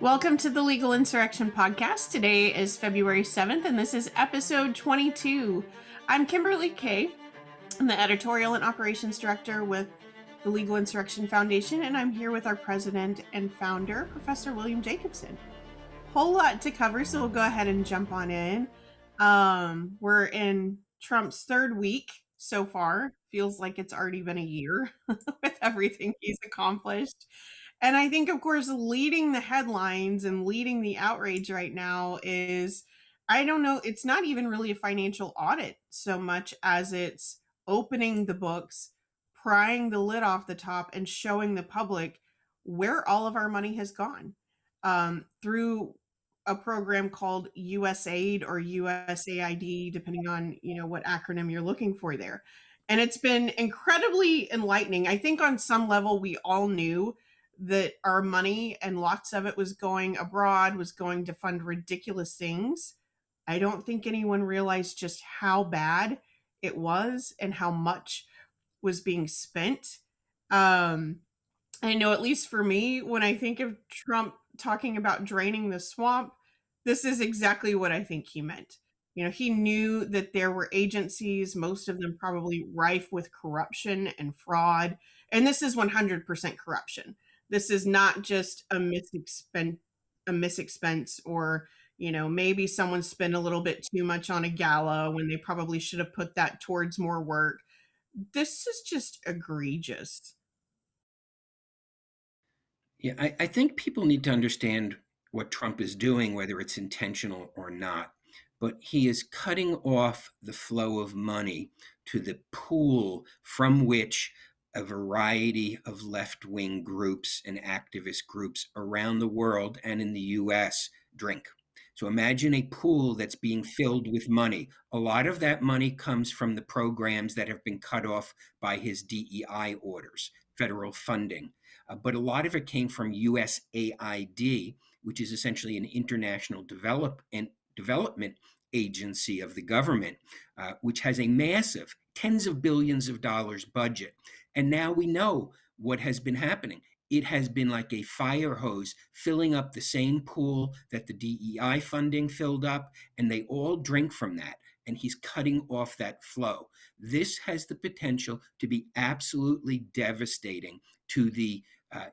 Welcome to the Legal Insurrection Podcast. Today is February 7th, and this is episode 22. I'm Kimberly Kay. I'm the editorial and operations director with the Legal Insurrection Foundation, and I'm here with our president and founder, Professor William Jacobson. Whole lot to cover, so we'll go ahead and jump on in. We're in Trump's third week so far. Feels like it's already been a year with everything he's accomplished. And I think, of course, leading the headlines and leading the outrage right now is, I don't know, it's not even really a financial audit so much as it's opening the books, prying the lid off the top, and showing the public where all of our money has gone through a program called USAID or USAID, depending on what acronym you're looking for there. And it's been incredibly enlightening. I think on some level we all knew that our money, and lots of it was going abroad, was going to fund ridiculous things. I don't think anyone realized just how bad it was and how much was being spent. I know, at least for me, when I think of Trump talking about draining the swamp, this is exactly what I think he meant. He knew that there were agencies, most of them probably rife with corruption and fraud. And this is 100% corruption. This is not just a misexpense, or, maybe someone spent a little bit too much on a gala when they probably should have put that towards more work. This is just egregious. Yeah, I think people need to understand what Trump is doing, whether it's intentional or not. But he is cutting off the flow of money to the pool from which a variety of left wing groups and activist groups around the world and in the US drink. So imagine a pool that's being filled with money. A lot of that money comes from the programs that have been cut off by his DEI orders, federal funding. But a lot of it came from USAID, which is essentially an international development agency of the government, which has a massive tens of billions of dollars budget. And now we know what has been happening. It has been like a fire hose filling up the same pool that the DEI funding filled up, and they all drink from that. And he's cutting off that flow. This has the potential to be absolutely devastating to the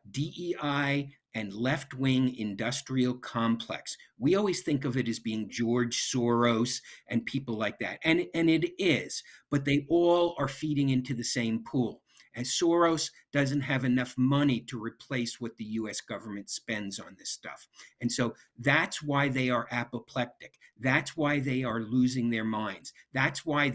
DEI and left wing industrial complex. We always think of it as being George Soros and people like that. And it is, but they all are feeding into the same pool. And Soros doesn't have enough money to replace what the US government spends on this stuff. And so that's why they are apoplectic. That's why they are losing their minds. That's why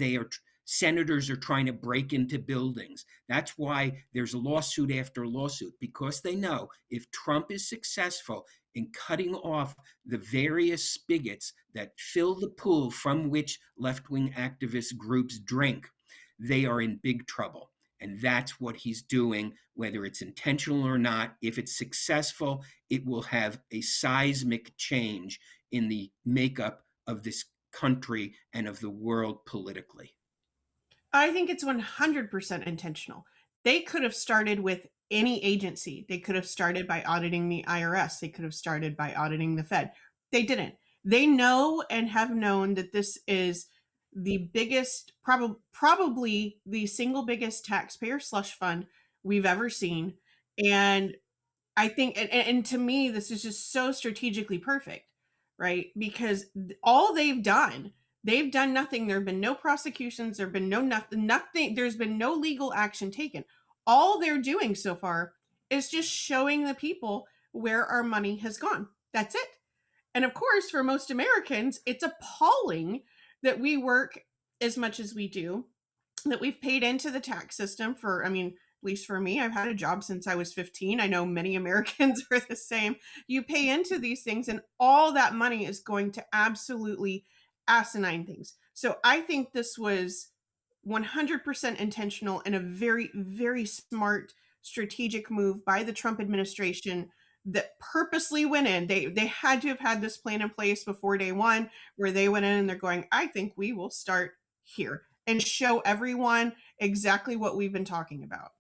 senators are trying to break into buildings. That's why there's lawsuit after lawsuit, because they know if Trump is successful in cutting off the various spigots that fill the pool from which left-wing activist groups drink, they are in big trouble. And that's what he's doing, whether it's intentional or not. If it's successful, it will have a seismic change in the makeup of this country and of the world politically. I think it's 100% intentional. They could have started with any agency. They could have started by auditing the IRS. They could have started by auditing the Fed. They didn't. They know and have known that this is the biggest, probably the single biggest taxpayer slush fund we've ever seen. And I think, and to me, this is just so strategically perfect, right? Because all they've done nothing. There have been no prosecutions. There have been nothing. There's been no legal action taken. All they're doing so far is just showing the people where our money has gone. That's it. And of course, for most Americans, it's appalling that we work as much as we do, that we've paid into the tax system for, I mean, at least for me, I've had a job since I was 15. I know many Americans are the same. You pay into these things, and all that money is going to absolutely asinine things. So I think this was 100% intentional and a very, very smart strategic move by the Trump administration that purposely went in. They had to have had this plan in place before day one, where they went in and they're going, I think we will start here and show everyone exactly what we've been talking about.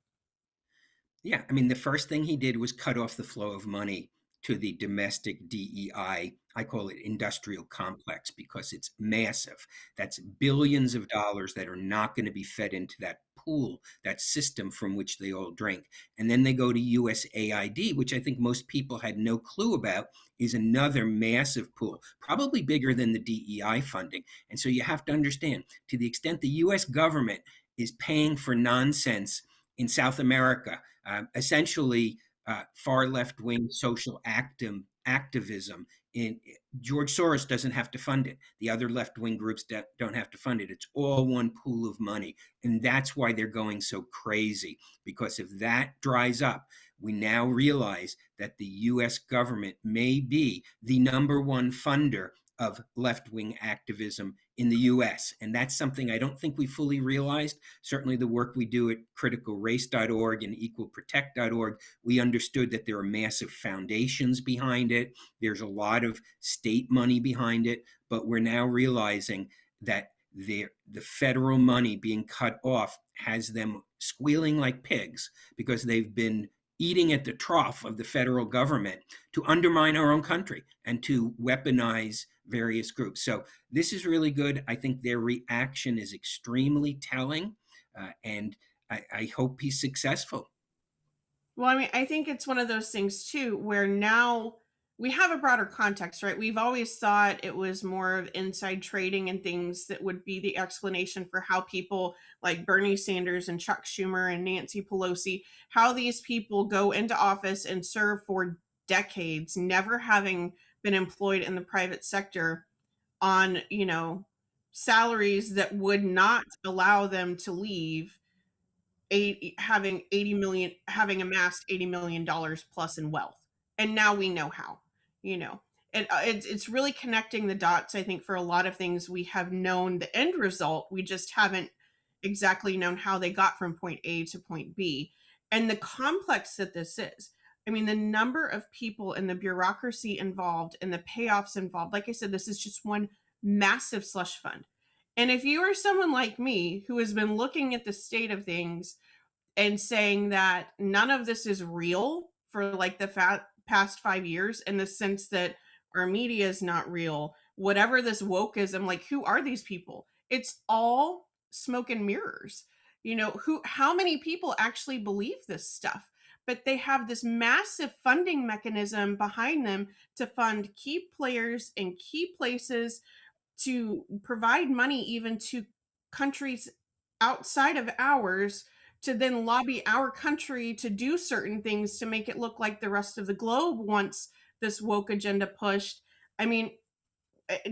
Yeah, I mean, the first thing he did was cut off the flow of money to the domestic DEI. I call it industrial complex because it's massive. That's billions of dollars that are not going to be fed into that pool, that system from which they all drink. And then they go to USAID, which I think most people had no clue about, is another massive pool, probably bigger than the DEI funding. And so you have to understand, to the extent the US government is paying for nonsense in South America, essentially far left wing social activism. In George Soros doesn't have to fund it. The other left wing groups don't have to fund it. It's all one pool of money, and that's why they're going so crazy. Because if that dries up, we now realize that the U.S. government may be the number one funder of left wing activism in the US. And that's something I don't think we fully realized. Certainly, the work we do at criticalrace.org and equalprotect.org, we understood that there are massive foundations behind it. There's a lot of state money behind it. But we're now realizing that the federal money being cut off has them squealing like pigs because they've been eating at the trough of the federal government to undermine our own country and to weaponize various groups. So this is really good. I think their reaction is extremely telling, and I hope he's successful. Well, I mean, I think it's one of those things too, where now we have a broader context, right? We've always thought it was more of inside trading and things that would be the explanation for how people like Bernie Sanders and Chuck Schumer and Nancy Pelosi, how these people go into office and serve for decades, never having been employed in the private sector on, salaries that would not allow them to leave having amassed $80 million plus in wealth, and now we know how, you know and it's really connecting the dots. I think for a lot of things we have known the end result, we just haven't exactly known how they got from point A to point B, and the complex that this is. I mean, the number of people and the bureaucracy involved and the payoffs involved, like I said, this is just one massive slush fund. And if you are someone like me who has been looking at the state of things and saying that none of this is real for like the past 5 years, in the sense that our media is not real, whatever this wokeism, like, who are these people? It's all smoke and mirrors. How many people actually believe this stuff? But they have this massive funding mechanism behind them to fund key players in key places, to provide money even to countries outside of ours, to then lobby our country to do certain things to make it look like the rest of the globe wants this woke agenda pushed. I mean,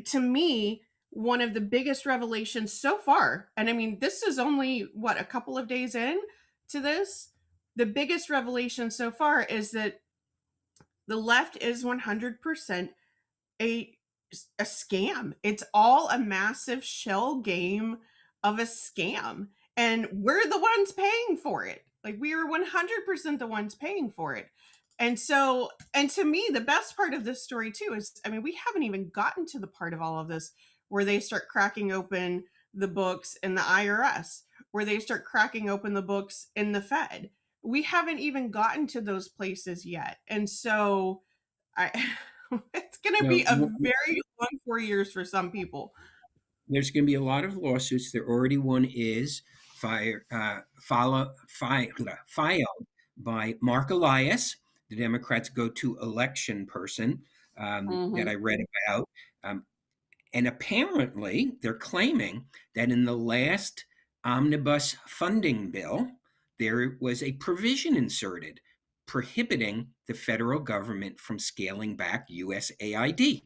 to me, one of the biggest revelations so far, and I mean, this is only what, a couple of days in to this, the biggest revelation so far is that the left is 100% a a scam. It's all a massive shell game of a scam. And we're the ones paying for it. Like, we are 100% the ones paying for it. And to me, the best part of this story too is, I mean, we haven't even gotten to the part of all of this where they start cracking open the books in the IRS, where they start cracking open the books in the Fed. We haven't even gotten to those places yet. And so I it's going to be Well, a very long 4 years for some people. there's going to be a lot of lawsuits. There already one is filed by Mark Elias, the Democrats' go-to election person, that Mhm. I read about. Um, And apparently, they're claiming that in the last omnibus funding bill, there was a provision inserted prohibiting the federal government from scaling back USAID.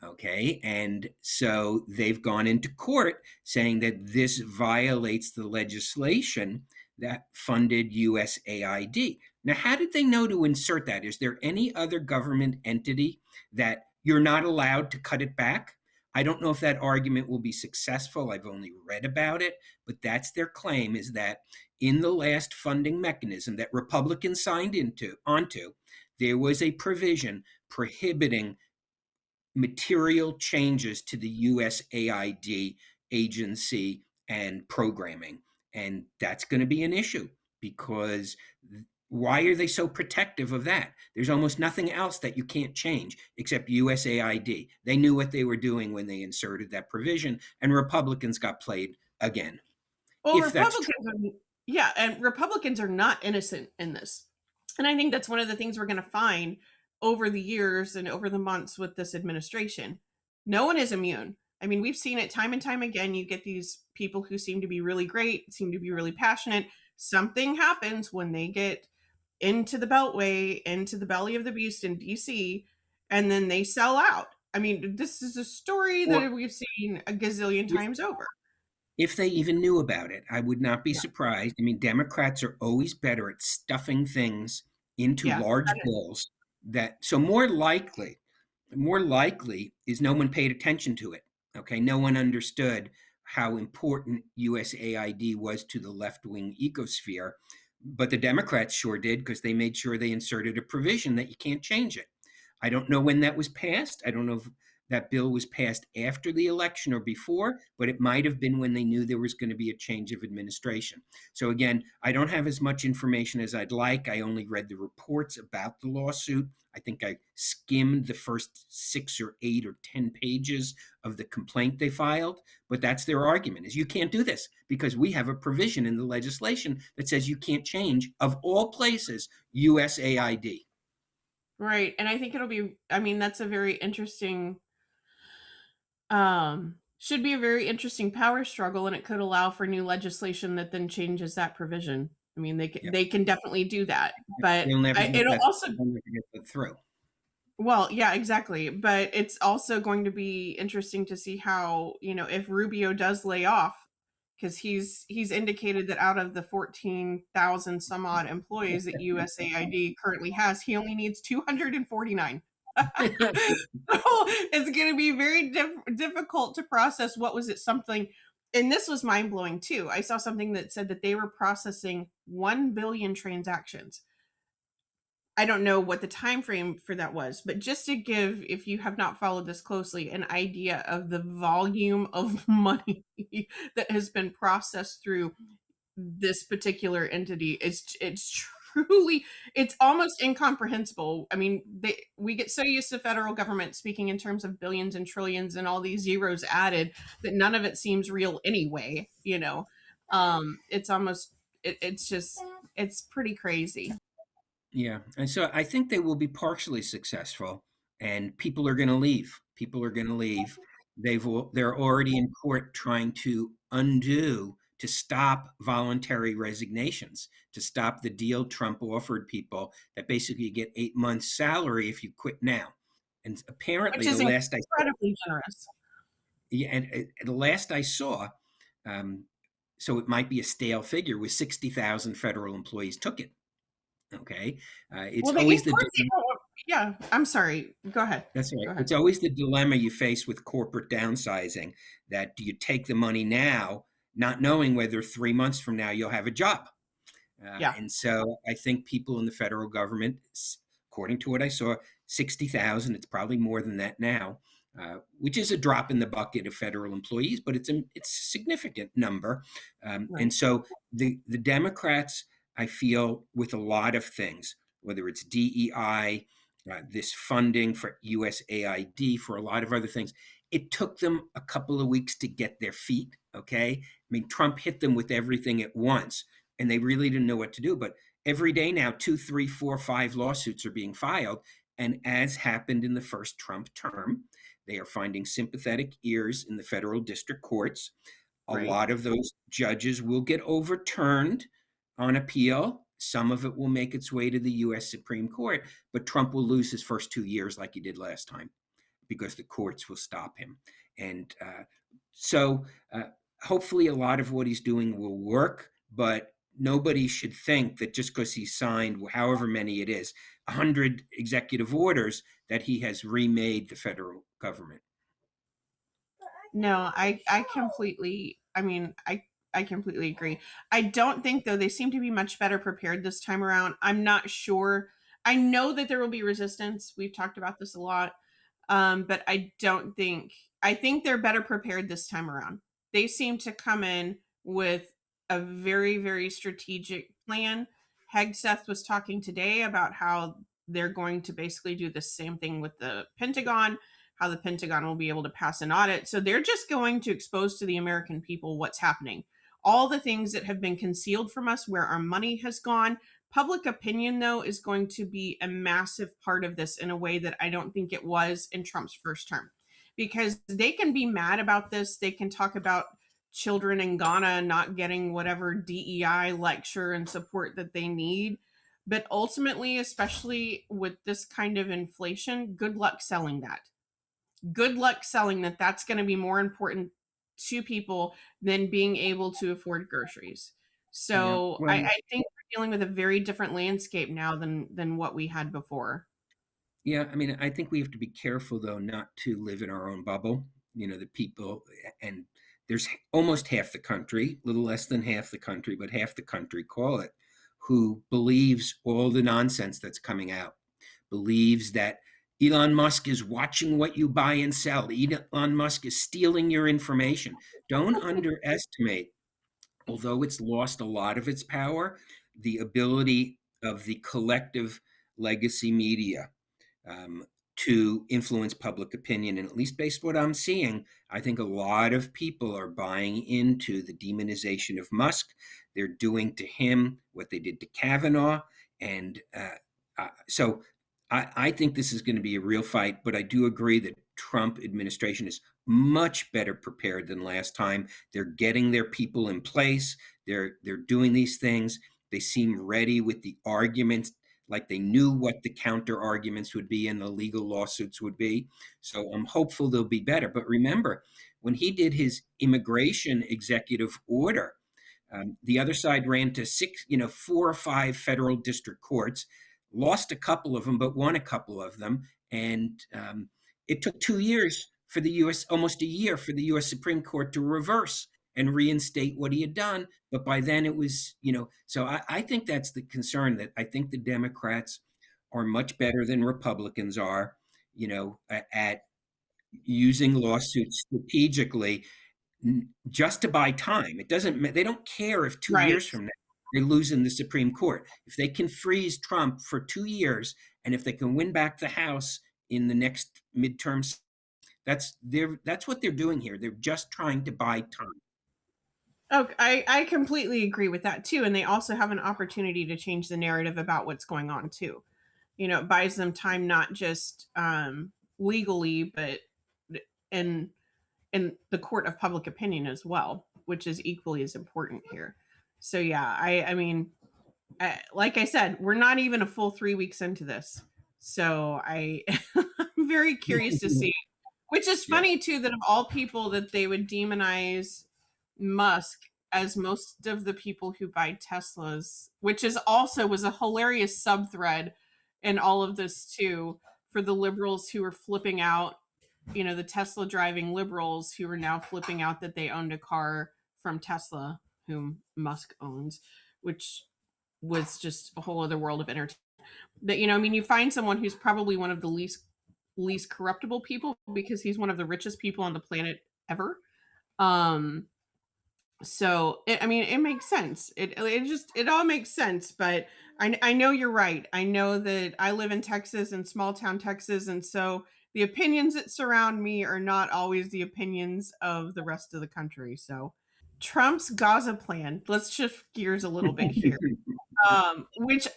Okay. And so they've gone into court saying that this violates the legislation that funded USAID. Now, how did they know to insert that? Is there any other government entity that you're not allowed to cut it back? I don't know if that argument will be successful. I've only read about it, but that's their claim, is that in the last funding mechanism that Republicans signed onto, there was a provision prohibiting material changes to the USAID agency and programming. And that's going to be an issue because Why are they so protective of that? There's almost nothing else that you can't change except USAID. They knew what they were doing when they inserted that provision, and Republicans got played again. Well, If that's true. Republicans are, yeah, and Republicans are not innocent in this. And I think that's one of the things we're going to find over the years and over the months with this administration. No one is immune. I mean, we've seen it time and time again. You get these people who seem to be really great, seem to be really passionate. Something happens when they get into the Beltway, into the belly of the beast in DC, and then they sell out. I mean, this is a story Or that we've seen a gazillion if times over. if they even knew about it, I would not be Yeah. surprised. I mean, Democrats are always better at stuffing things into Yeah. large bills that so more likely is no one paid attention to it. Okay, no one understood how important USAID was to the left-wing ecosphere, but the Democrats sure did because they made sure they inserted a provision that you can't change it. I don't know when that was passed. I don't know if that bill was passed after the election or before, but it might have been when they knew there was going to be a change of administration. So again, I don't have as much information as I'd like. I only read the reports about the lawsuit. I think I skimmed the first 6 or 8 or 10 pages of the complaint they filed, but that's their argument is you can't do this because we have a provision in the legislation that says you can't change, of all places, USAID. Right. And I think it'll be, I mean, that's a very interesting, should be a very interesting power struggle, and it could allow for new legislation that then changes that provision. I mean, Yeah. they can definitely do that, but They'll never get it'll that. also, They'll never get that through. well, yeah, exactly. But it's also going to be interesting to see how, if Rubio does lay off, because he's indicated that out of the 14,000 some odd employees that USAID currently has, he only needs 249. So it's going to be very difficult to process. What was it? Something, and this was mind blowing too. I saw something that said that they were processing 1 billion transactions. I don't know what the time frame for that was, but just to give, if you have not followed this closely, an idea of the volume of money that has been processed through this particular entity, it's truly, it's almost incomprehensible. I mean, we get so used to federal government speaking in terms of billions and trillions and all these zeros added that none of it seems real anyway. It's almost, it's just, it's pretty crazy. Yeah, and so I think they will be partially successful, and people are going to leave. People are going to leave. They're already in court trying to undo to stop voluntary resignations, to stop the deal Trump offered people that basically you get 8 months' salary if you quit now. And Which apparently, is the last I saw, incredibly generous. yeah, and the last I saw, um, so it might be a stale figure, was 60,000 federal employees took it. Okay, it's Well, they, always of the course, they don't yeah. I'm sorry. Go ahead. that's Go right. ahead. It's always the dilemma you face with corporate downsizing. That do you take the money now, not knowing whether 3 months from now you'll have a job? Yeah. And so I think people in the federal government, according to what I saw, 60,000. It's probably more than that now, which is a drop in the bucket of federal employees, but it's a significant number. And Right. so the Democrats, I feel, with a lot of things, whether it's DEI, this funding for USAID, for a lot of other things, it took them a couple of weeks to get their feet. Okay, I mean, Trump hit them with everything at once and they really didn't know what to do. But every day now, two, three, four, five lawsuits are being filed. And as happened in the first Trump term, they are finding sympathetic ears in the federal district courts. A Right. lot of those judges will get overturned on appeal. Some of it will make its way to the US Supreme Court, but Trump will lose his first 2 years like he did last time because the courts will stop him. And so hopefully a lot of what he's doing will work, but nobody should think that just because he signed however many it is, 100 executive orders, that he has remade the federal government. No, I completely, I mean, I completely agree. I don't think though they seem to be much better prepared this time around. I'm not sure. I know that there will be resistance. We've talked about this a lot. But I think they're better prepared this time around. They seem to come in with a very, very strategic plan. Hegseth was talking today about how they're going to basically do the same thing with the Pentagon, how the Pentagon will be able to pass an audit. So they're just going to expose to the American people what's happening. All the things that have been concealed from us, where our money has gone. Public opinion, though, is going to be a massive part of this in a way that I don't think it was in Trump's first term. Because they can be mad about this. They can talk about children in Ghana not getting whatever DEI lecture and support that they need. But ultimately, especially with this kind of inflation, good luck selling that. Good luck selling that that's going to be more important to people than being able to afford groceries. Yeah. So Well, I think we're dealing with a very different landscape now than what we had before. yeah, I mean, I think we have to be careful, though, not to live in our own bubble. The people, and there's almost half the country, a little less than half the country, but half the country, call it, who believes all the nonsense that's coming out, believes that Elon Musk is watching what you buy and sell. Elon Musk is stealing your information. Don't underestimate, although it's lost a lot of its power, the ability of the collective legacy media um, to influence public opinion. And at least based on what I'm seeing, I think a lot of people are buying into the demonization of Musk. They're doing to him what they did to Kavanaugh. And so I think this is going to be a real fight. But I do agree that Trump administration is much better prepared than last time. They're getting their people in place. They're doing these things. They seem ready with the arguments, like they knew what the counter arguments would be and the legal lawsuits would be. So I'm hopeful they'll be better. But remember, when he did his immigration executive order, the other side ran to six, 4 or 5 federal district courts, lost a couple of them, but won a couple of them. And it took 2 years for the U.S., almost a year for the U.S. Supreme Court to reverse and reinstate what he had done. But by then it was, so I think that's the concern, that I think the Democrats are much better than Republicans are, at using lawsuits strategically just to buy time. It doesn't, they don't care if 2 years Right. from now they lose in the Supreme Court. If they can freeze Trump for 2 years, and if they can win back the House in the next midterms, that's what they're doing here. They're just trying to buy time. Oh, I completely agree with that too. And they also have an opportunity to change the narrative about what's going on too. It buys them time, not just legally, but in in the court of public opinion as well, which is equally as important here. So yeah, I mean, like I said, we're not even a full 3 weeks into this, so I'm very curious to see. Which is Yeah. funny too, that of all people that they would demonize Musk, as most of the people who buy Teslas, which is also was a hilarious sub thread in all of this too, for the liberals who were flipping out, the Tesla driving liberals who are now flipping out that they owned a car from Tesla, whom Musk owns, which was just a whole other world of entertainment. That I mean, you find someone who's probably one of the least corruptible people because he's one of the richest people on the planet ever. Um, I mean, it makes sense. It all makes sense. But I know you're right. I know that I live in Texas, in small town Texas, and so the opinions that surround me are not always the opinions of the rest of the country. So Trump's Gaza plan. Let's shift gears a little bit here. Which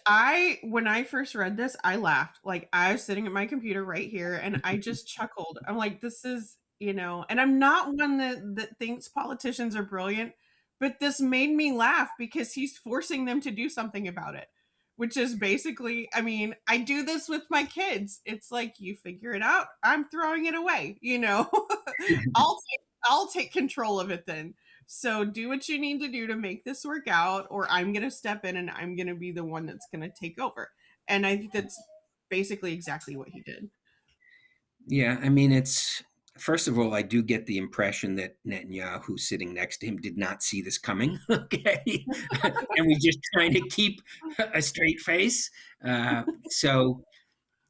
when I first read this, I laughed. Like I was sitting at my computer right here and I just chuckled. I'm like, this is, and I'm not one that thinks politicians are brilliant, but this made me laugh because he's forcing them to do something about it. Which is basically, I mean, I do this with my kids. It's like you figure it out, I'm throwing it away. I'll take control of it then. So do what you need to do to make this work out, or I'm going to step in and I'm going to be the one that's going to take over. And I think that's basically exactly what he did. Yeah, I mean, it's first of all, I do get the impression that Netanyahu sitting next to him did not see this coming. Okay, and we just trying to keep a straight face. So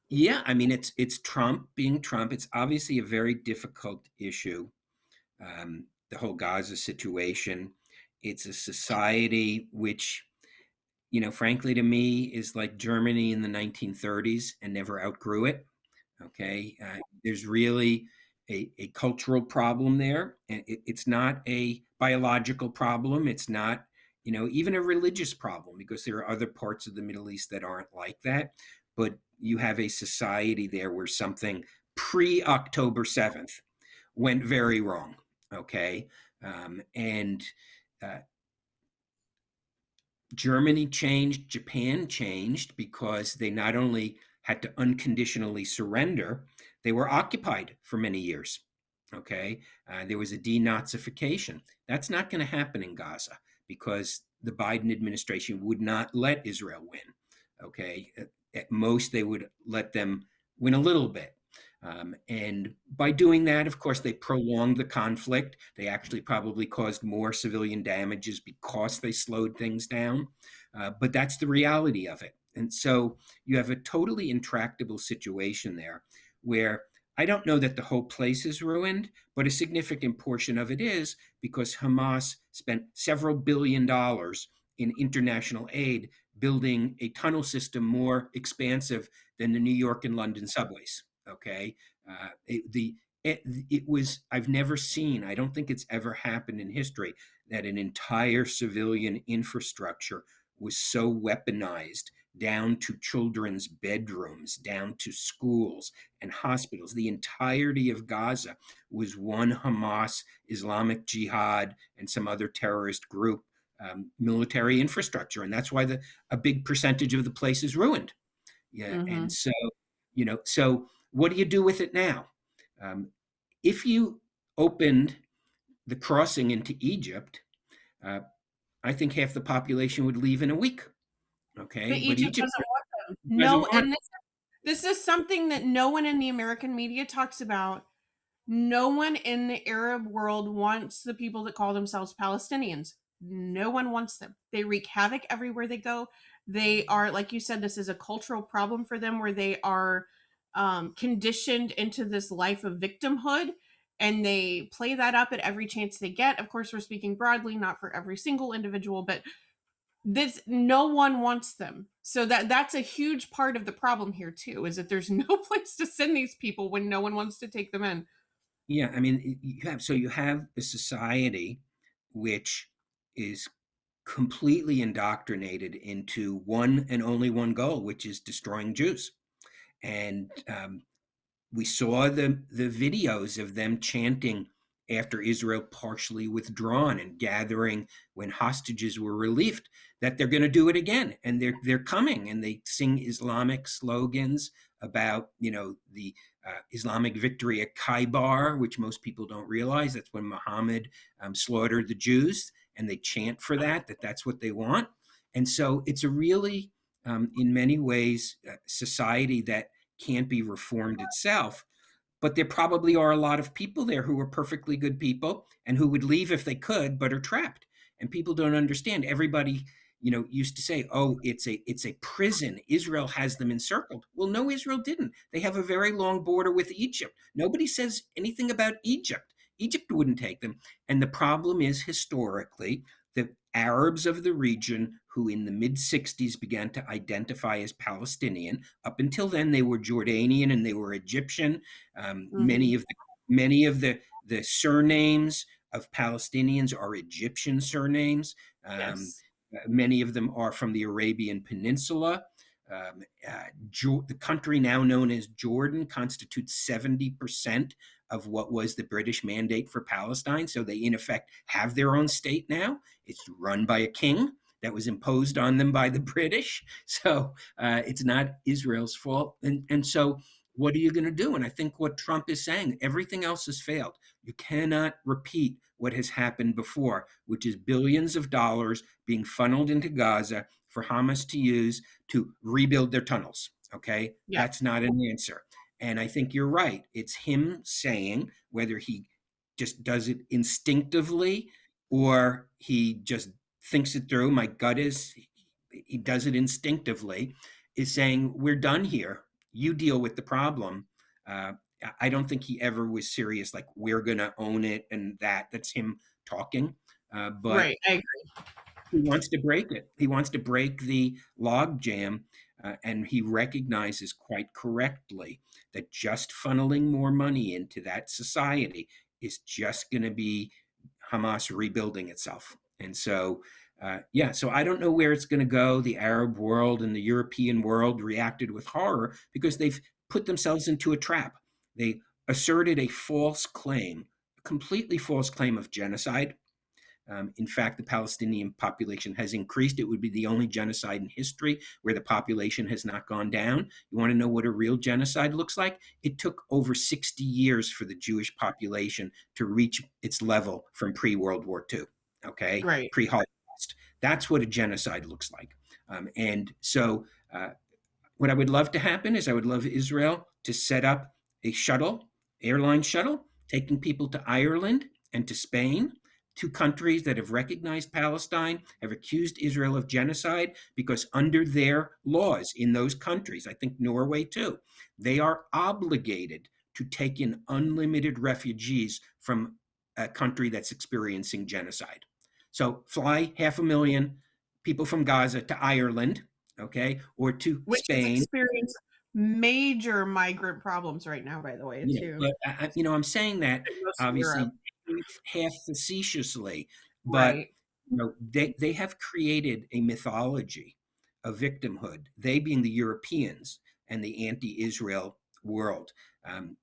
yeah, I mean, it's Trump being Trump. It's obviously a very difficult issue. The whole Gaza situation. It's a society which frankly, to me, is like Germany in the 1930s and never outgrew it. Okay. There's really a cultural problem there. And it's not a biological problem. It's not, even a religious problem, because there are other parts of the Middle East that aren't like that. But you have a society there where something pre October 7th went very wrong. Okay. And uh, Germany changed, Japan changed, because they not only had to unconditionally surrender, they were occupied for many years. Okay. There was a denazification. That's not going to happen in Gaza, because the Biden administration would not let Israel win. Okay. At most, they would let them win a little bit. And by doing that, of course, they prolonged the conflict. They actually probably caused more civilian damages because they slowed things down. But that's the reality of it. And so you have a totally intractable situation there, where I don't know that the whole place is ruined, but a significant portion of it is, because Hamas spent several $billions in international aid building a tunnel system more expansive than the New York and London subways. Okay. It was, I've never seen, I don't think it's ever happened in history, that an entire civilian infrastructure was so weaponized, down to children's bedrooms, down to schools and hospitals. The entirety of Gaza was one Hamas, Islamic Jihad, and some other terrorist group military infrastructure. And that's why a big percentage of the place is ruined. Yeah. Mm-hmm. And so what do you do with it now? Um, if you opened the crossing into Egypt, uh, I think half the population would leave in a week. But Okay. But Egypt Egypt doesn't want them. doesn't No, want. and this is something that no one in the American media talks about. No one in the Arab world wants the people that call themselves Palestinians. No one wants them. They wreak havoc everywhere they go. They are, like you said, this is a cultural problem for them, where they are conditioned into this life of victimhood, and they play that up at every chance they get. Of course, we're speaking broadly, not for every single individual, but this, no one wants them. So that's a huge part of the problem here too, is that there's no place to send these people when no one wants to take them in. Yeah. I mean, you have a society which is completely indoctrinated into one and only one goal, which is destroying Jews. And we saw the videos of them chanting after Israel partially withdrawn and gathering when hostages were relieved, that they're going to do it again, and they're coming, and they sing Islamic slogans about the Islamic victory at Khaybar, which most people don't realize. That's when Muhammad slaughtered the Jews, and they chant for that's what they want. And so it's a really, in many ways, society that can't be reformed itself. But there probably are a lot of people there who are perfectly good people and who would leave if they could, but are trapped. And people don't understand. Everybody, used to say, "Oh, it's a prison. Israel has them encircled." Well, no, Israel didn't. They have a very long border with Egypt. Nobody says anything about Egypt. Egypt wouldn't take them. And the problem is, historically, the Arabs of the region, who in the mid 60s began to identify as Palestinian. Up until then, they were Jordanian and they were Egyptian. Mm-hmm. Many of the surnames of Palestinians are Egyptian surnames. Yes. Many of them are from the Arabian Peninsula. The country now known as Jordan constitutes 70% of what was the British mandate for Palestine. So they, in effect, have their own state now. It's run by a king that was imposed on them by the British. So it's not Israel's fault. And so what are you going to do? And I think what Trump is saying, everything else has failed. You cannot repeat what has happened before, which is billions of dollars being funneled into Gaza for Hamas to use to rebuild their tunnels. Okay. Yeah. That's not an answer. And I think you're right. It's him saying, whether he just does it instinctively or he just thinks it through. My gut is he does it instinctively, is saying, we're done here. You deal with the problem. Uh, I don't think he ever was serious, like, we're going to own it and that. That's him talking. But Right. I agree. He wants to break it. He wants to break the logjam, and he recognizes quite correctly that just funneling more money into that society is just going to be Hamas rebuilding itself. And so, yeah, so I don't know where it's going to go. The Arab world and the European world reacted with horror because they've put themselves into a trap. They asserted a false claim, a completely false claim of genocide. In fact, the Palestinian population has increased. It would be the only genocide in history where the population has not gone down. You want to know what a real genocide looks like? It took over 60 years for the Jewish population to reach its level from pre World War II, okay? Right. Pre Holocaust. That's what a genocide looks like. And so, what I would love to happen is I would love Israel to set up a shuttle, airline shuttle, taking people to Ireland and to Spain, two countries that have recognized Palestine, have accused Israel of genocide, because under their laws in those countries, I think Norway too, they are obligated to take in unlimited refugees from a country that's experiencing genocide. So fly 500,000 people from Gaza to Ireland, okay, or to Which has Spain. experienced major migrant problems right now, by the way, too. But I'm saying that In most of Europe. obviously half facetiously, but Right. they have created a mythology of victimhood. They being the Europeans and the anti-Israel world,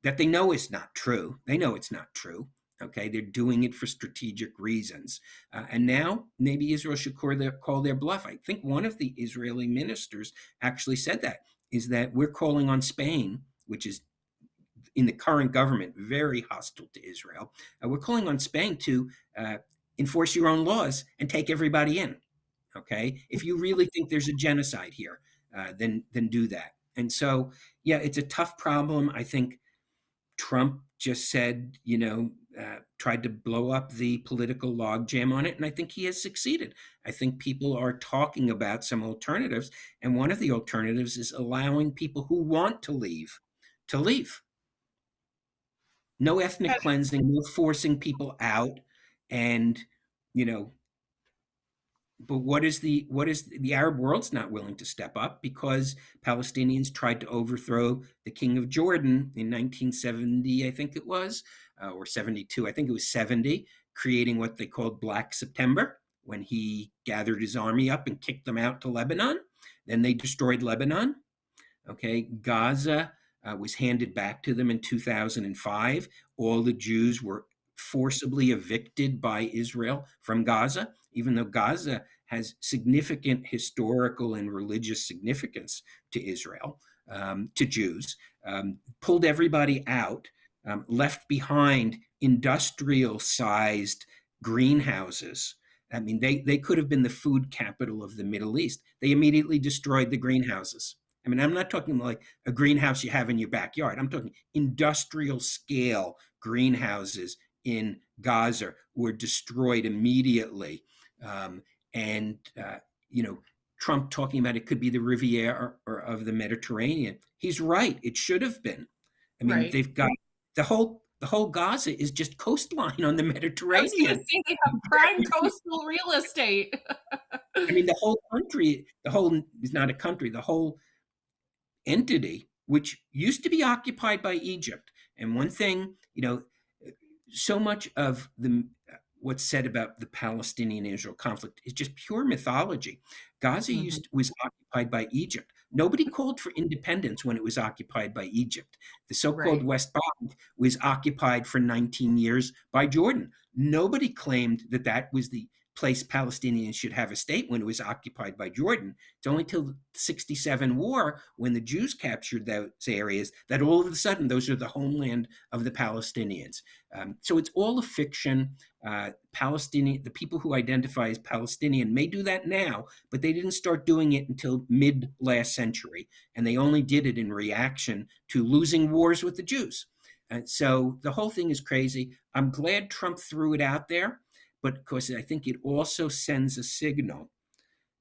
that they know is not true. They know it's not true. Okay, they're doing it for strategic reasons, and now maybe Israel should call their bluff. I think one of the Israeli ministers actually said that, is that we're calling on Spain, which is in the current government very hostile to Israel. We're calling on Spain to enforce your own laws and take everybody in. Okay, if you really think there's a genocide here, then do that. And so, yeah, it's a tough problem. I think Trump just said, tried to blow up the political logjam on it, and I think he has succeeded. I think people are talking about some alternatives, and one of the alternatives is allowing people who want to leave to leave. No ethnic And cleansing, no forcing people out. And, you know, but what is the Arab world's not willing to step up, because Palestinians tried to overthrow the king of Jordan in 1970, I think it was, or 72, I think it was 70, creating what they called Black September, when he gathered his army up and kicked them out to Lebanon. Then they destroyed Lebanon. Okay, Gaza was handed back to them in 2005. All the Jews were forcibly evicted by Israel from Gaza, even though Gaza has significant historical and religious significance to Israel, to Jews. Pulled everybody out, left behind industrial sized greenhouses. I mean, they could have been the food capital of the Middle East. They immediately destroyed the greenhouses. I mean, I'm not talking like a greenhouse you have in your backyard. I'm talking industrial scale greenhouses in Gaza were destroyed immediately. Um, and, Trump talking about it could be the Riviera or of the Mediterranean. He's right. It should have been. I mean, right. they've got the whole Gaza is just coastline on the I was gonna Mediterranean. say they have prime coastal real estate. I mean, the whole country, the whole is not a country, the whole entity, which used to be occupied by Egypt. And one thing, so much of the what's said about the Palestinian-Israel conflict is just pure mythology. Gaza Mhm. was occupied by Egypt. Nobody called for independence when it was occupied by Egypt. The so-called Right. West Bank was occupied for 19 years by Jordan. Nobody claimed that that was the place Palestinians should have a state when it was occupied by Jordan. It's only till the 67 war, when the Jews captured those areas, that all of a sudden those are the homeland of the Palestinians. So it's all a fiction. The people who identify as Palestinian may do that now, but they didn't start doing it until mid last century, and they only did it in reaction to losing wars with the Jews. So the whole thing is crazy. I'm glad Trump threw it out there, but because I think it also sends a signal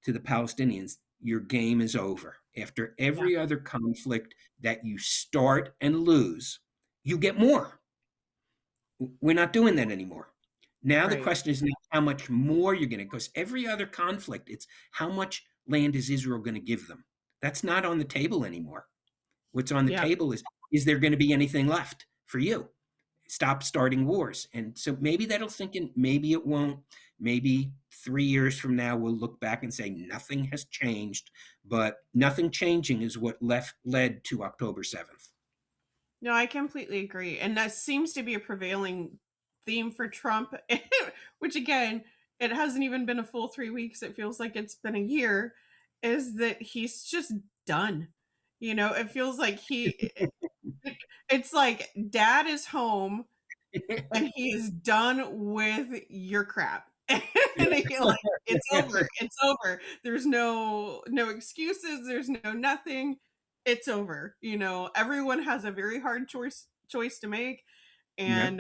to the Palestinians: your game is over. After Yeah. every other conflict that you start and lose, you get more. We're not doing that anymore. Now the Right. question is not how much more you're going to, because every other conflict, it's how much land is Israel going to give them? That's not on the table anymore. What's on the Yeah. table is there going to be anything left for you? Stop starting wars. And so maybe that'll sink in, maybe it won't. Maybe 3 years from now, we'll look back and say nothing has changed, but nothing changing is what led to October 7th. No, I completely agree. And that seems to be a prevailing theme for Trump, which again, it hasn't even been a full 3 weeks. It feels like it's been a year, is that he's just done. It feels like it's like dad is home and he is done with your crap. And he like it's over. It's over. There's no excuses, there's no nothing. It's over. Everyone has a very hard choice to make, Yep.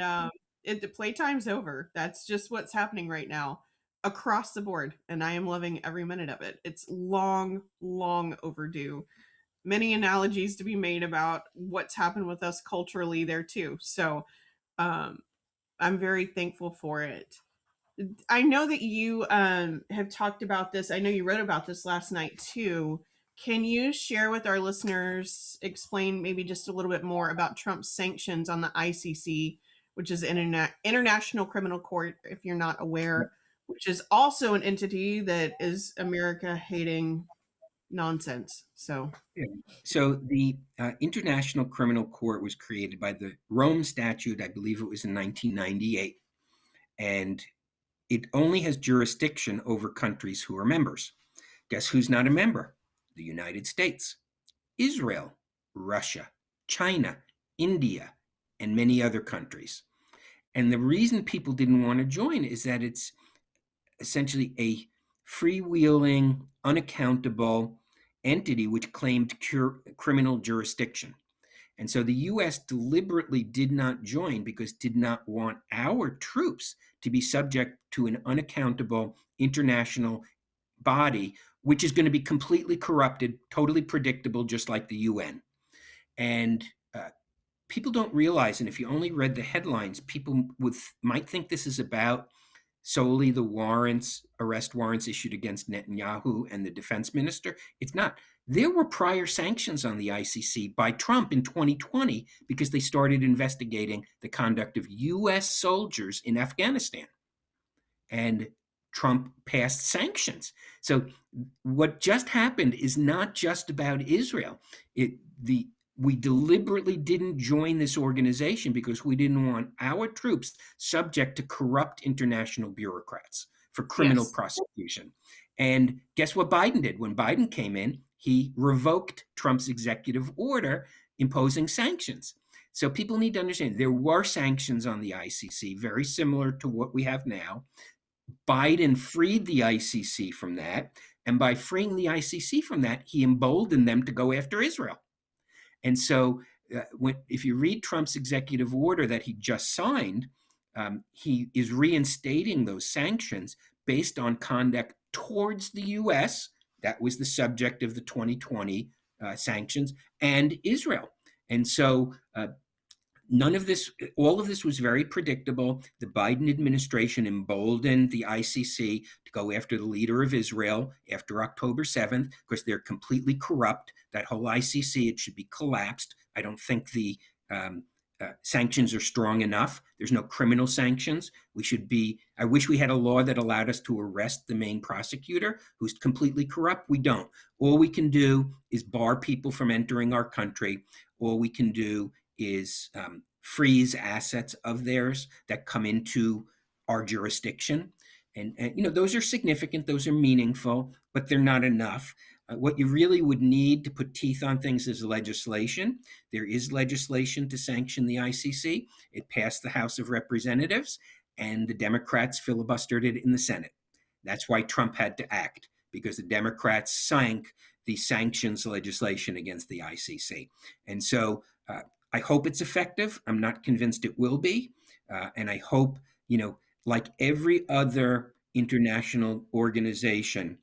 and the playtime's over. That's just what's happening right now across the board, and I am loving every minute of it. It's long, long overdue. Many analogies to be made about what's happened with us culturally there too. So um I'm very thankful for it. I know that you have talked about this. I know you wrote about this last night too. Can you share with our listeners, explain maybe just a little bit more about Trump's sanctions on the ICC, which is International Criminal Court, if you're not aware, which is also an entity that is America hating nonsense. So, Yeah. So the International Criminal Court was created by the Rome Statute, I believe it was in 1998, and it only has jurisdiction over countries who are members. Guess who's not a member? The United States, Israel, Russia, China, India, and many other countries. And the reason people didn't want to join is that it's essentially a freewheeling, unaccountable entity which claimed criminal jurisdiction. And so the US deliberately did not join because did not want our troops to be subject to an unaccountable international body, which is going to be completely corrupted, totally predictable, just like the UN. And people don't realize, and if you only read the headlines, people might think this is about solely the arrest warrants issued against Netanyahu and the defense minister. It's not. There were prior sanctions on the ICC by Trump in 2020 because they started investigating the conduct of US soldiers in Afghanistan. And Trump passed sanctions. So what just happened is not just about Israel. We deliberately didn't join this organization because we didn't want our troops subject to corrupt international bureaucrats for criminal yes. prosecution. And guess what Biden did? When Biden came in, he revoked Trump's executive order imposing sanctions. So people need to understand there were sanctions on the ICC, very similar to what we have now. Biden freed the ICC from that. And by freeing the ICC from that, he emboldened them to go after Israel. And so, if you read Trump's executive order that he just signed, he is reinstating those sanctions based on conduct towards the U.S. That was the subject of the 2020 sanctions and Israel. And so, none of this, all of this was very predictable. The Biden administration emboldened the ICC to go after the leader of Israel after October 7th because they're completely corrupt. That whole ICC, it should be collapsed. I don't think the sanctions are strong enough. There's no criminal sanctions. I wish we had a law that allowed us to arrest the main prosecutor who's completely corrupt. We don't. All we can do is bar people from entering our country. All we can do is freeze assets of theirs that come into our jurisdiction. And those are significant, those are meaningful, but they're not enough. What you really would need to put teeth on things is legislation. There is legislation to sanction the ICC. It passed the House of Representatives, and the Democrats filibustered it in the Senate. That's why Trump had to act, because the Democrats sank the sanctions legislation against the ICC. And so I hope it's effective. I'm not convinced it will be. And I hope, like every other international organization,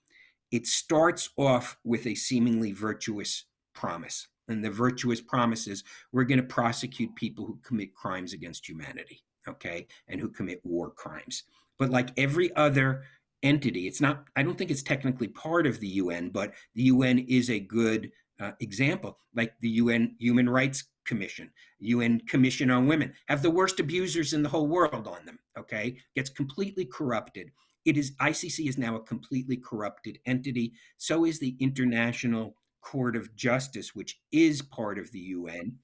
it starts off with a seemingly virtuous promise. And the virtuous promise is we're going to prosecute people who commit crimes against humanity. okay, and who commit war crimes. But like every other entity, it's not, I don't think it's technically part of the UN, but the UN is a good example. Like the UN Human Rights Commission, UN Commission on Women, have the worst abusers in the whole world on them, okay? Gets completely corrupted. It is, ICC is now a completely corrupted entity. So is the International Court of Justice, which is part of the UN.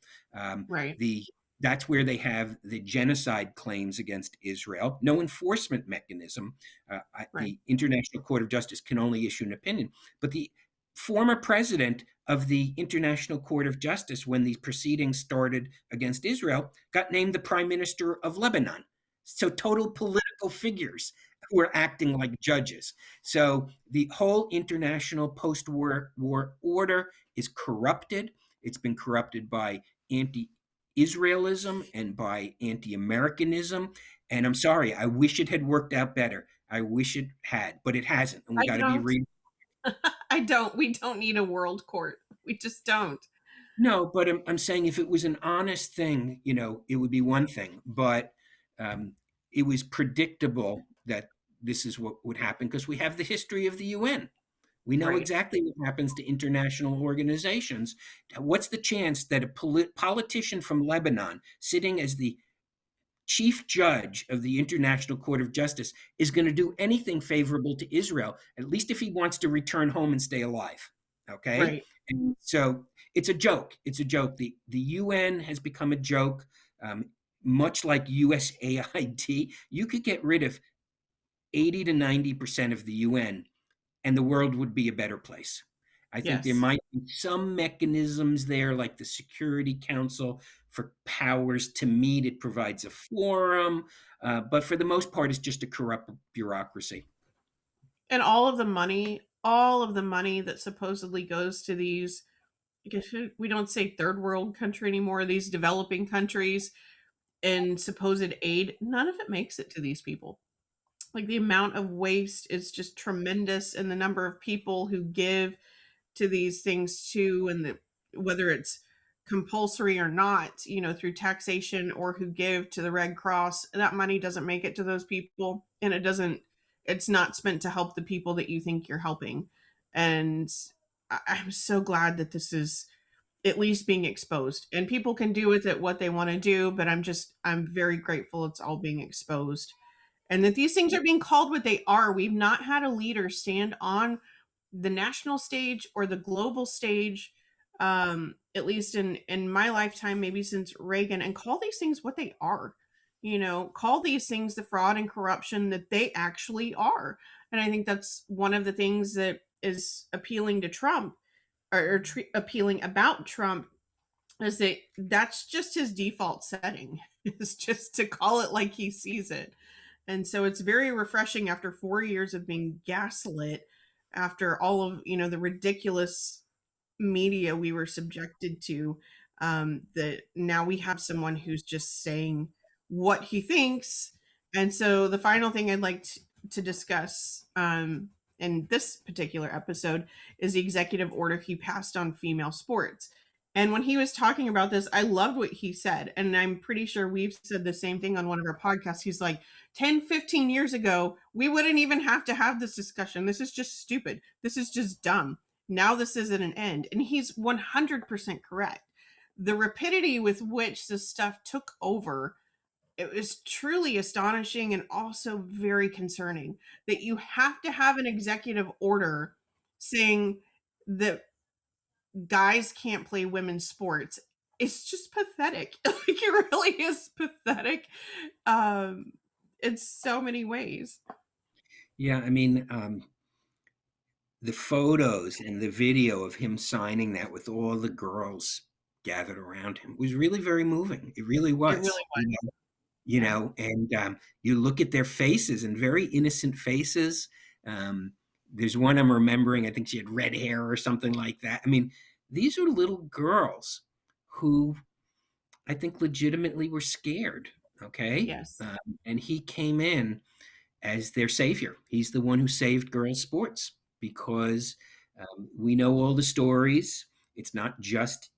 Right. The That's where they have the genocide claims against Israel. No enforcement mechanism. Right. The International Court of Justice can only issue an opinion. But the former president of the International Court of Justice, when these proceedings started against Israel, got named the prime minister of Lebanon. So total political figures who are acting like judges. So the whole international post-war order is corrupted. It's been corrupted by anti Israelism and by anti Americanism. And I'm sorry, I wish it had worked out better. I wish it had, but it hasn't. And we I got to be don't. real. I don't. We don't need a world court. We just don't. No, but I'm saying if it was an honest thing, it would be one thing. But um, it was predictable that this is what would happen because we have the history of the UN. We know Right. exactly what happens to international organizations. What's the chance that a politician from Lebanon, sitting as the chief judge of the International Court of Justice, is going to do anything favorable to Israel, at least if he wants to return home and stay alive? Okay? Right. And so it's a joke. It's a joke. The UN has become a joke, much like USAID. You could get rid of 80 to 90% of the UN and the world would be a better place. I think there Yes. might be some mechanisms there, like the Security Council for powers to meet. It provides a forum, but for the most part, it's just a corrupt bureaucracy. And all of the money that supposedly goes to these, I guess we don't say third world country anymore, these developing countries and supposed aid, none of it makes it to these people. Like the amount of waste is just tremendous, and the number of people who give to these things too, and whether it's compulsory or not, through taxation, or who give to the Red Cross, that money doesn't make it to those people, and it's not spent to help the people that you think you're helping. And I'm so glad that this is at least being exposed, and people can do with it what they want to do, but I'm very grateful it's all being exposed, and that these things are being called what they are. We've not had a leader stand on the national stage or the global stage, at least in my lifetime, maybe since Reagan, and call these things what they are. Call these things the fraud and corruption that they actually are. And I think that's one of the things that is appealing to Trump, or appealing about Trump, is that that's just his default setting, is just to call it like he sees it. And so it's very refreshing after 4 years of being gaslit, after all of the ridiculous media we were subjected to, that now we have someone who's just saying what he thinks. And so the final thing I'd like to discuss, in this particular episode, is the executive order he passed on female sports. And when he was talking about this, I loved what he said. And I'm pretty sure we've said the same thing on one of our podcasts. He's like, 10, 15 years ago, we wouldn't even have to have this discussion. This is just stupid. This is just dumb. Now this is at an end. And he's 100% correct. The rapidity with which this stuff took over, it was truly astonishing, and also very concerning, that you have to have an executive order saying that guys can't play women's sports. It's just pathetic. Like, it really is pathetic, um, in so many ways. Yeah, I mean, the photos and the video of him signing that with all the girls gathered around him was really very moving. It really It really was. was. Yeah. And you look at their faces and very innocent faces. Um, there's one I'm remembering. I think she had red hair or something like that. I mean, these are little girls who I think legitimately were scared. Okay. Yes. And he came in as their savior. He's the one who saved girls' sports because we know all the stories. It's not just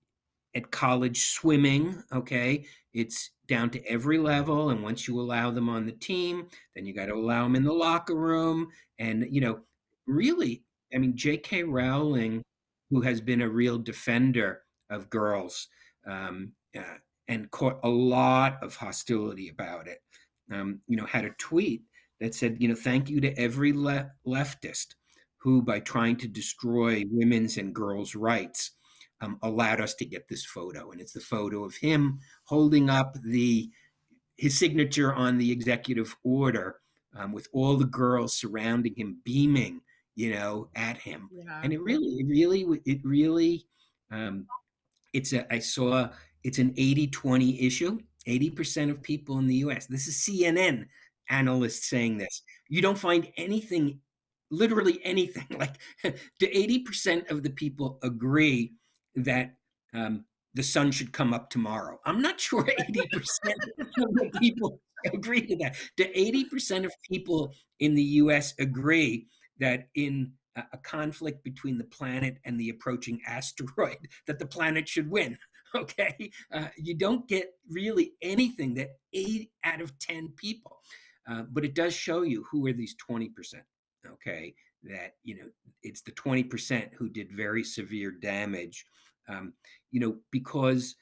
at college swimming, okay? It's down to every level, and once you allow them on the team, then you got to allow them in the locker room. And really, I mean, J.K. Rowling, who has been a real defender of girls, and caught a lot of hostility about it, had a tweet that said, thank you to every leftist who, by trying to destroy women's and girls' rights, allowed us to get this photo. And it's the photo of him holding up his signature on the executive order, with all the girls surrounding him, beaming, at him. Yeah. And it really, um, I saw it's an 80-20 issue. 80% of people in the US, this is CNN analysts saying this. You don't find anything, literally anything, like, do 80% of the people agree that the sun should come up tomorrow? I'm not sure 80% of the people agree to that. Do 80% of people in the US agree that in a conflict between the planet and the approaching asteroid, that the planet should win? Okay, you don't get really anything that 8 out of 10 people, but it does show you who are these 20%. Okay, that it's the 20% who did very severe damage. Because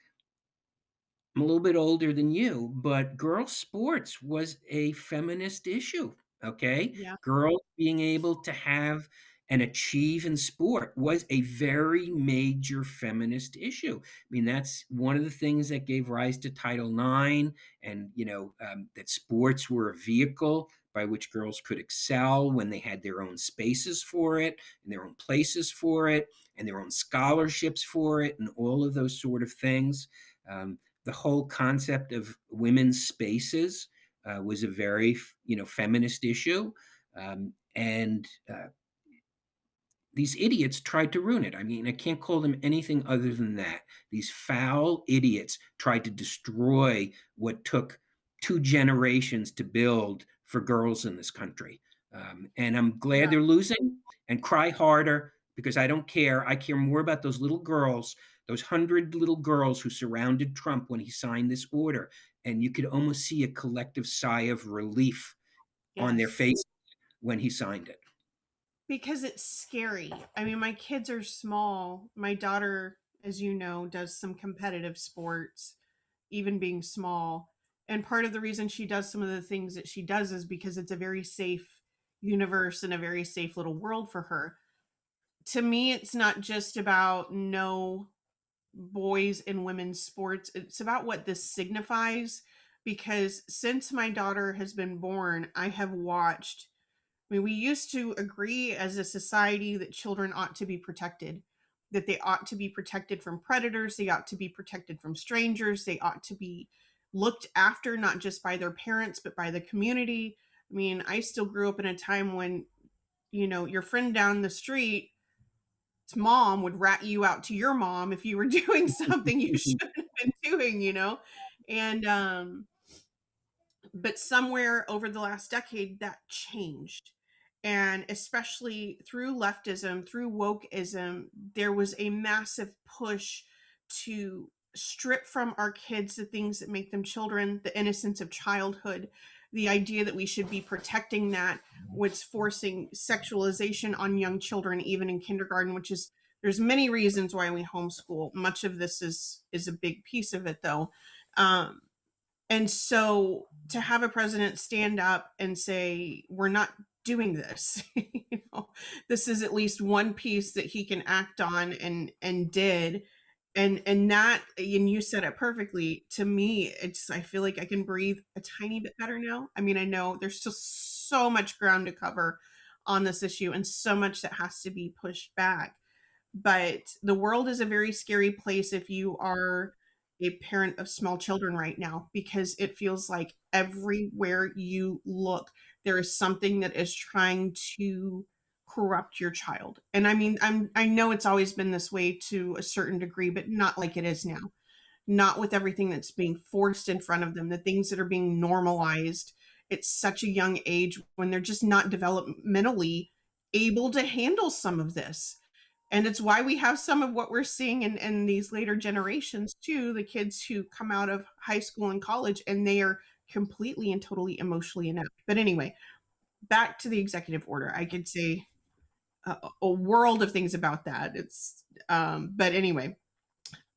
I'm a little bit older than you, but girls' sports was a feminist issue. Okay. Yeah. Girls being able to have and achieve in sport was a very major feminist issue. I mean, that's one of the things that gave rise to Title IX, and, that sports were a vehicle by which girls could excel when they had their own spaces for it, and their own places for it, and their own scholarships for it, and all of those sort of things. The whole concept of women's spaces was a very feminist issue, and these idiots tried to ruin it. I mean, I can't call them anything other than that. These foul idiots tried to destroy what took 2 generations to build for girls in this country. And I'm glad Yeah. they're losing, and cry harder, because I don't care. I care more about those little girls, those 100 little girls who surrounded Trump when he signed this order. And you could almost see a collective sigh of relief on their Yes. face when he signed it. Because it's scary. I mean, my kids are small. My daughter, as you know, does some competitive sports, even being small. And part of the reason she does some of the things that she does is because it's a very safe universe and a very safe little world for her. To me, it's not just about no boys and women's sports, it's about what this signifies. Because since my daughter has been born, I have watched, I mean, we used to agree as a society that children ought to be protected, that they ought to be protected from predators, they ought to be protected from strangers, they ought to be looked after not just by their parents, but by the community. I mean, I still grew up in a time when, your friend down the street mom would rat you out to your mom if you were doing something you shouldn't have been doing. And but somewhere over the last decade that changed, and especially through leftism, through wokeism, there was a massive push to strip from our kids the things that make them children, the innocence of childhood, the idea that we should be protecting that, was forcing sexualization on young children even in kindergarten, which is, there's many reasons why we homeschool. Much of this is a big piece of it, though. Um, and so to have a president stand up and say, we're not doing this, this is at least one piece that he can act on, and did. And that, and you said it perfectly. To me, it's, I feel like I can breathe a tiny bit better now. I mean, I know there's still so much ground to cover on this issue and so much that has to be pushed back. But the world is a very scary place if you are a parent of small children right now, because it feels like everywhere you look, there is something that is trying to corrupt your child. And I mean, I know it's always been this way to a certain degree, but not like it is now. Not with everything that's being forced in front of them, the things that are being normalized at such a young age when they're just not developmentally able to handle some of this. And it's why we have some of what we're seeing in these later generations too, the kids who come out of high school and college and they are completely and totally emotionally inept. But anyway, back to the executive order. I could say a world of things about that. But anyway,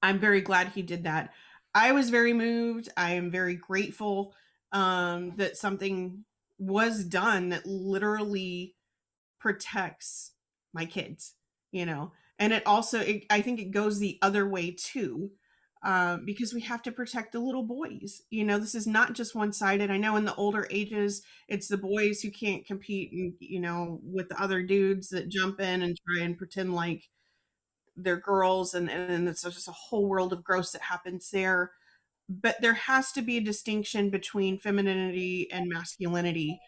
I'm very glad he did that. I was very moved. I am very grateful that something was done that literally protects my kids, you know. And I think it goes the other way too, because we have to protect the little boys. You know, this is not just one sided. I know in the older ages, it's the boys who can't compete, and with the other dudes that jump in and try and pretend like they're girls, and it's just a whole world of gross that happens there. But there has to be a distinction between femininity and masculinity,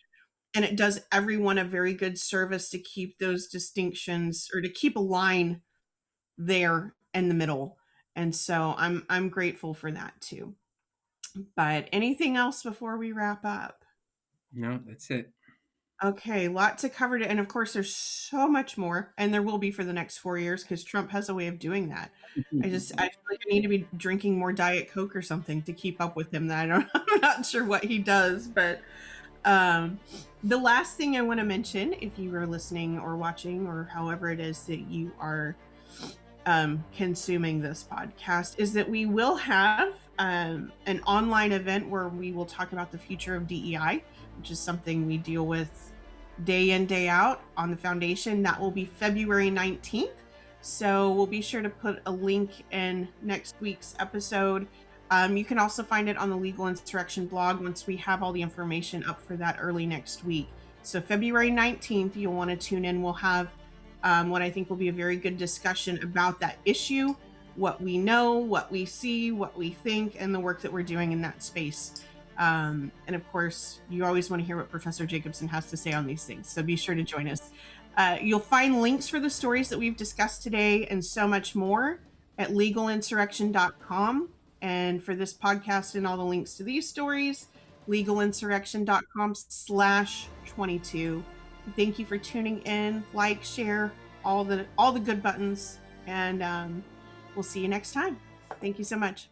and it does everyone a very good service to keep those distinctions, or to keep a line there in the middle. And so I'm grateful for that too. But anything else before we wrap up? No, that's it. Okay, lot to cover, and of course there's so much more, and there will be for the next 4 years because Trump has a way of doing that. I feel like I need to be drinking more Diet Coke or something to keep up with him. That I don't I'm not sure what he does, but Um, the last thing I want to mention, if you are listening or watching or however it is that you are consuming this podcast, is that we will have an online event where we will talk about the future of DEI, which is something we deal with day in, day out on the foundation. That will be February 19th. So we'll be sure to put a link in next week's episode. You can also find it on the Legal Insurrection blog once we have all the information up for that early next week. So February 19th, you'll want to tune in. We'll have what I think will be a very good discussion about that issue, what we know, what we see, what we think, and the work that we're doing in that space. And of course, you always want to hear what Professor Jacobson has to say on these things, so be sure to join us. You'll find links for the stories that we've discussed today and so much more at legalinsurrection.com. And for this podcast and all the links to these stories, legalinsurrection.com/22. Thank you for tuning in. Like, share, all the good buttons, and we'll see you next time. Thank you so much.